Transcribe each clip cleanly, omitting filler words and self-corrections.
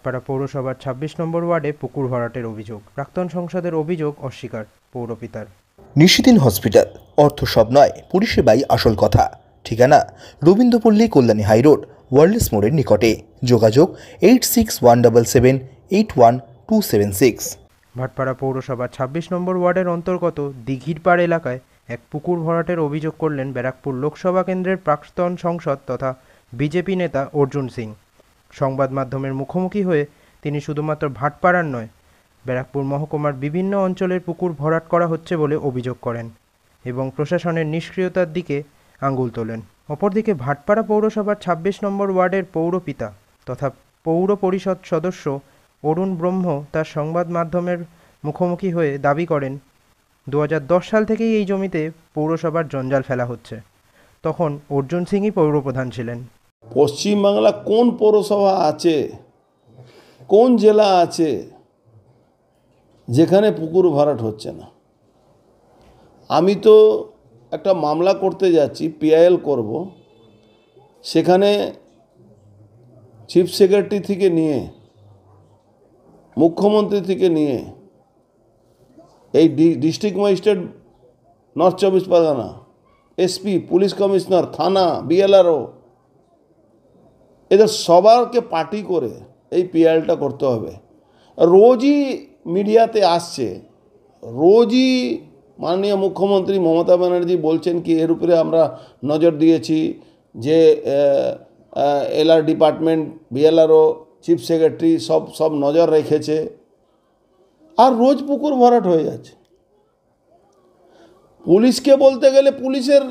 ভাটপাড়া পৌরসভার ২৬ নম্বর ওয়ার্ডে পুকুর ভরাটের অভিযোগ। প্রাক্তন সংসদের অভিযোগ অস্বীকার পৌরপিতার। নিশিদিন হসপিটাল, অর্থ সব নয়, পরিষেবাই আসল কথা। ঠিকানা রবীন্দ্রপল্লী, কল্যাণী হাইরোড, ওয়ার্ল্ডস মোড়ের নিকটে। যোগাযোগ 8617781276। ভাটপাড়া পৌরসভার ২৬ নম্বর ওয়ার্ডের অন্তর্গত দিঘিরপাড় এলাকায় এক পুকুর ভরাটের অভিযোগ করলেন ব্যারাকপুর লোকসভা কেন্দ্রের প্রাক্তন সংসদ তথা বিজেপি নেতা অর্জুন সিং। সংবাদ মাধ্যমের মুখোমুখি হয়ে তিনি শুধুমাত্র ভাটপাড়ার নয়, ব্যারাকপুর মহকুমার বিভিন্ন অঞ্চলের পুকুর ভরাট করা হচ্ছে বলে অভিযোগ করেন এবং প্রশাসনের নিষ্ক্রিয়তার দিকে আঙুল তোলেন। অপরদিকে ভাটপাড়া পৌরসভার ২৬ নম্বর ওয়ার্ডের পৌরপিতা তথা পৌর পরিষদ সদস্য অরুণ ব্রহ্ম তার সংবাদ মাধ্যমের মুখোমুখি হয়ে দাবি করেন ২০১০ সাল থেকেই এই জমিতে পৌরসভার জঞ্জাল ফেলা হচ্ছে। তখন অর্জুন সিংই পৌরপ্রধান ছিলেন। পশ্চিমবাংলা কোন পৌরসভা আছে, কোন জেলা আছে যেখানে পুকুর ভরাট হচ্ছে না? আমি তো একটা মামলা করতে যাচ্ছি, পিআইএল করব। সেখানে চিফ সেক্রেটারি থেকে নিয়ে, মুখ্যমন্ত্রী থেকে নিয়ে, এই district magistrate north ২৪ Pargana, SP, police commissioner, থানা, বিএলআরও, এদের সবারকে পার্টি করে এই পিআইএলটা করতে হবে। রোজই মিডিয়াতে আসছে, রোজই মাননীয় মুখ্যমন্ত্রী মমতা ব্যানার্জি বলছেন কি এর উপরে আমরা নজর দিয়েছি, যে LR department, BLRO, chief secretary সব নজর রেখেছে, আর রোজ পুকুর ভরাট হয়ে যাচ্ছে। পুলিশকে বলতে গেলে পুলিশের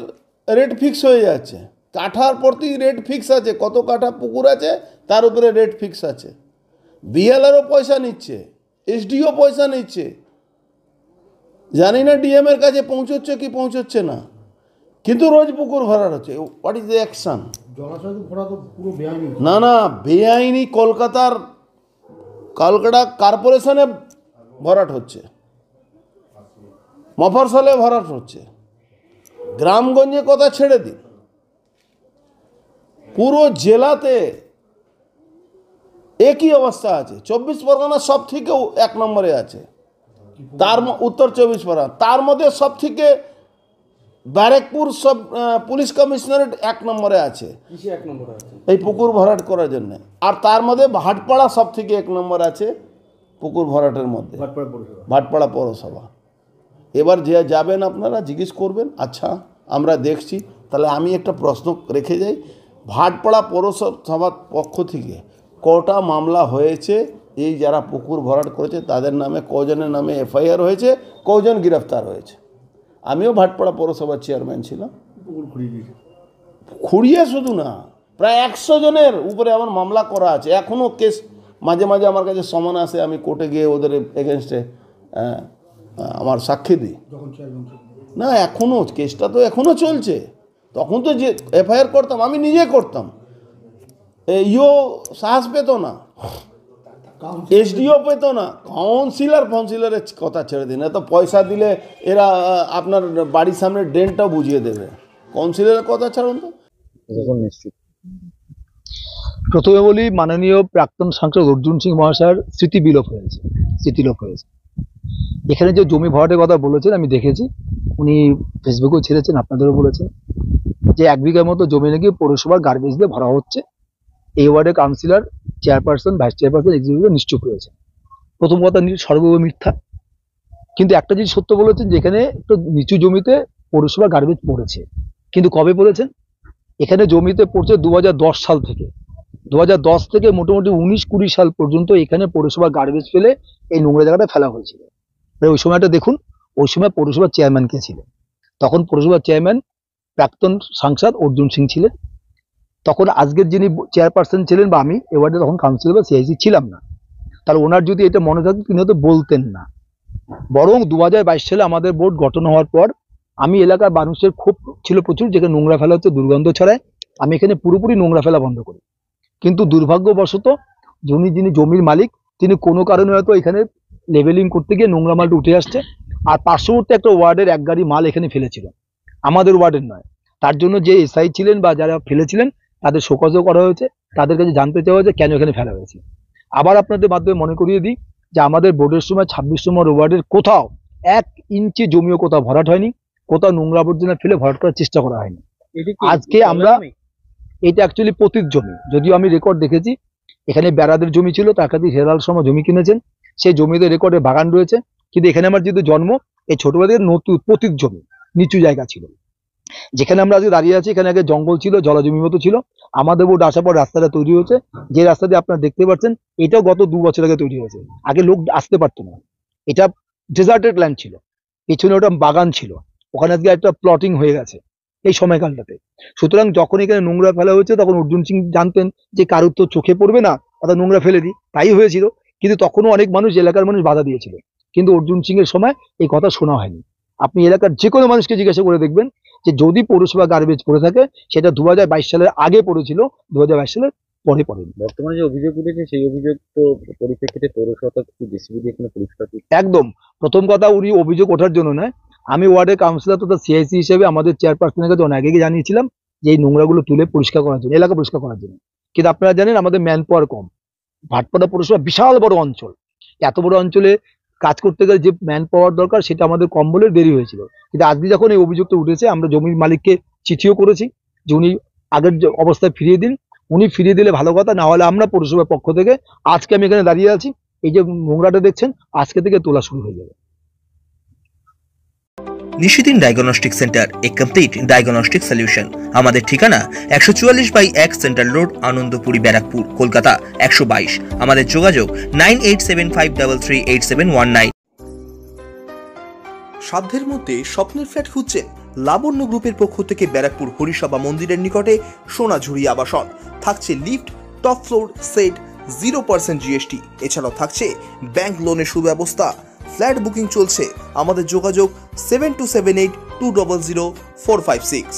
রেট ফিক্স হয়ে যাচ্ছে, কাঠার প্রতি রেট ফিক্স আছে, কত কাঠা পুকুর আছে তার উপরে রেট ফিক্স আছে। বিএলআরও পয়সা নিচ্ছে, এসডিও পয়সা নিচ্ছে, জানি না ডিএমের কাছে পৌঁছচ্ছে কি পৌঁছচ্ছে না, কিন্তু রোজ পুকুর ভরাট হচ্ছে। What is the action? না না, বেআইনি কলকাতা কর্পোরেশনে ভরাট হচ্ছে, মফস্বলে ভরাট হচ্ছে, গ্রামগঞ্জে কথা ছেড়ে দিন, পুরো জেলাতে একই অবস্থা আছে। ২৪ পরগনা সব থেকেও ১ নম্বরে আছে, তার উত্তর ২৪ পরগনা, তার মধ্যে সব থেকে ব্যারাকপুর সব পুলিশ কমিশনারেট ১ নম্বরে আছে এই পুকুর ভরাট করার জন্য, আর তার মধ্যে ভাটপাড়া সব থেকে ১ নম্বর আছে পুকুর ভরাটের মধ্যে, ভাটপাড়া পৌরসভা। এবার যে যাবেন আপনারা জিজ্ঞেস করবেন, আচ্ছা আমরা দেখছি। তাহলে আমি একটা প্রশ্ন রেখে যাই, ভাটপাড়া পৌরসভার পক্ষ থেকে কটা মামলা হয়েছে? এই যারা পুকুর ভরাট করেছে তাদের নামে কজনের নামে এফআইআর হয়েছে, কজন গ্রেফতার হয়েছে? আমিও ভাটপাড়া পৌরসভার চেয়ারম্যান ছিলাম। খুঁড়িয়ে শুধু না, প্রায় ১০০ জনের উপরে আমার মামলা করা আছে। এখনও কেস মাঝে মাঝে আমার কাছে সমন আসে, আমি কোর্টে গিয়ে ওদের এগেনস্টে আমার সাক্ষী দিই না। এখনও কেসটা তো এখনও চলছে। তখন তো যে এফআইআর করতাম আমি নিজে করতাম, ইও সাহস পেত না, এসডিও পেত না, কাউন্সিলরের কথা ছেড়ে দিন। এত পয়সা দিলে এরা আপনার বাড়ির সামনে ড্রেনটাও বুঝিয়ে দেবে, কাউন্সিলরের কথা ছাড়ুন তো। প্রথমে বলি, মাননীয় প্রাক্তন সাংসদ অর্জুন সিং মহাশয়ের স্মৃতিলোপ হয়েছে। এখানে যে জমি ভরাটের কথা বলেছেন আমি দেখেছি, উনি ফেসবুকেও ছেড়েছেন, আপনাদেরও বলেছেন যে ১ বিঘার মতো জমি নাকি পৌরসভার গার্বেজ দিয়ে ভরা হচ্ছে। এই ওয়ার্ডের councillor, chairperson, vice chairperson, executive নিশ্চুপ রয়েছে। প্রথম কথা সর্বৈব মিথ্যা। কিন্তু একটা জিনিস সত্য বলেছেন, যেখানে একটু নিচু জমিতে পৌরসভা গার্বেজ পড়েছে। কিন্তু কবে পড়েছেন? এখানে জমিতে পড়ছে ২০১০ সাল থেকে। ২০১০ থেকে মোটামুটি ১৯-২০ সাল পর্যন্ত এখানে পৌরসভা গার্বেজ ফেলে এই নোংরা জায়গাটা ফেলা হয়েছিল। ওই সময়টা দেখুন, ওই সময় পৌরসভার চেয়ারম্যান কে ছিলেন? তখন পৌরসভার চেয়ারম্যান প্রাক্তন সাংসদ অর্জুন সিং ছিলেন। তখন আজকের যিনি চেয়ারপারসন ছিলেন বা আমি এ ওয়ার্ডে তখন কাউন্সিলর বা সিআইসি ছিলাম না। তাহলে ওনার যদি এটা মনে থাকতো তিনি হয়তো বলতেন না। বরং ২০২২ সালে আমাদের বোর্ড গঠন হওয়ার পর আমি এলাকার মানুষের ক্ষোভ ছিল প্রচুর, যেখানে নোংরা ফেলা হচ্ছে, দুর্গন্ধ ছড়ায়। আমি এখানে পুরোপুরি নোংরা ফেলা বন্ধ করি। কিন্তু দুর্ভাগ্যবশত যিনি জমির মালিক তিনি কোনো কারণে হয়তো এখানে লেভেলিং করতে গিয়ে নোংরা মালটা উঠে আসছে, আর পার্শ্ববর্তী একটা ওয়ার্ডের ১ গাড়ি মাল এখানে ফেলেছিল, আমাদের ওয়ার্ডের নয়। তার জন্য যে এসআই ছিলেন বা যারা ফেলেছিলেন তাদের শোকজও করা হয়েছে, তাদের কাছে জানতে চাওয়া হয়েছে কেন এখানে ফেলা হয়েছে। আবার আপনাদের মাধ্যমে মনে করিয়ে দিই যে আমাদের বোর্ডের সময় 26 নম্বর ওয়ার্ডের কোথাও 1 ইঞ্চি জমিও কোথাও ভরাট হয়নি, কোথাও নোংরা আবর্জনা ফেলে ভরাট করার চেষ্টা করা হয়নি। আজকে আমরা এটা অ্যাকচুয়ালি পতিত জমি, যদিও আমি রেকর্ড দেখেছি এখানে বেড়াদের জমি ছিল, টাকাতে হেরাল সময় জমি কিনেছেন, সেই জমিতে রেকর্ডে বাগান রয়েছে, কিন্তু এখানে আমার যেহেতু জন্ম, এই ছোটবেলা থেকে নতুন পতিত জমি, নিচু জায়গা ছিল। যেখানে আমরা আজকে দাঁড়িয়ে আছি এখানে আগে জঙ্গল ছিল, জলাজমি মতো ছিল। আমাদের বোর্ড আসার পর রাস্তাটা তৈরি হয়েছে, যে রাস্তা দিয়ে আপনারা দেখতে পাচ্ছেন এটাও গত 2 বছর আগে তৈরি হয়েছে। আগে লোক আসতে পারতো না, এটা ডেজার্টেড ল্যান্ড ছিল, পেছনে ওটা বাগান ছিল, ওখানে আজকে একটা প্লটিং হয়ে গেছে এই সময়কালটাতে। সুতরাং যখন এখানে নোংরা ফেলা হয়েছে তখন অর্জুন সিং জানতেন যে কারুর তো চোখে পড়বে না, অর্থাৎ নোংরা ফেলে দিই, তাই হয়েছিল। কিন্তু তখনও অনেক মানুষ, এলাকার মানুষ বাধা দিয়েছিল, কিন্তু অর্জুন সিং এর সময় এই কথা শোনা হয়নি। আপনি এলাকার যে কোনো মানুষকে জিজ্ঞাসা করে দেখবেন যে যদি পৌরসভা গার্বেজ পড়ে থাকে সেটা 2022 সালের আগে পড়েছিল, 2022 সালের পরে পড়েনি। বর্তমানে যে অভিযোগ উঠেছে সেই অভিযোগ তো পরিপ্রেক্ষিতে পৌরসভা কি জেসিবি দিয়ে কোনো পরিষ্কার একদম প্রথম কথা, উনি অভিযোগ ওঠার জন্য নয়, আমি ওয়ার্ডের কাউন্সিলর তথা সিআইসি হিসেবে আমাদের চেয়ারপারসনের কাছে অনেক আগে জানিয়েছিলাম যে এই নোংরাগুলো তুলে পরিষ্কার করার জন্য, এলাকা পরিষ্কার করার জন্য। কিন্তু আপনারা জানেন আমাদের ম্যান পাওয়ার কম, ভাটপাড়া পৌরসভা বিশাল বড় অঞ্চল, এত বড় অঞ্চলে কাজ করতে গেলে যে ম্যান পাওয়ার দরকার সেটা আমাদের কম বলে দেরি হয়েছিল। কিন্তু আজকে যখন এই অভিযোগটা উঠেছে, আমরা জমির মালিককে চিঠিও করেছি যে উনি আগের যে অবস্থায় ফিরিয়ে দিন, উনি ফিরিয়ে দিলে ভালো কথা, না হলে আমরা পৌরসভার পক্ষ থেকে, আজকে আমি এখানে দাঁড়িয়ে আছি, এই যে নোংরাটা দেখছেন আজকে থেকে তোলা শুরু হয়ে যাবে। নিশিদিন ডায়াগনস্টিক সেন্টার, এ কমপ্লিট ডায়াগনস্টিক সলিউশন। আমাদের ঠিকানা 144/1 সেন্ট্রাল রোড, আনন্দপুরি, ব্যারাকপুর, কলকাতা 122। আমাদের যোগাযোগ 9875338719। সাধ্যের মধ্যে স্বপ্নের ফ্ল্যাট খুঁজছেন? লাবণ্য গ্রুপের পক্ষ থেকে ব্যারাকপুর হরিসভা মন্দিরের নিকটে সোনাঝুরি আবাসন। থাকছে lift, top floor, set, 0% GST. এছাড়াও থাকছে ব্যাংক লোনের সুব্যবস্থা। ফ্ল্যাট বুকিং চলছে। আমাদের যোগাযোগ 7278200456।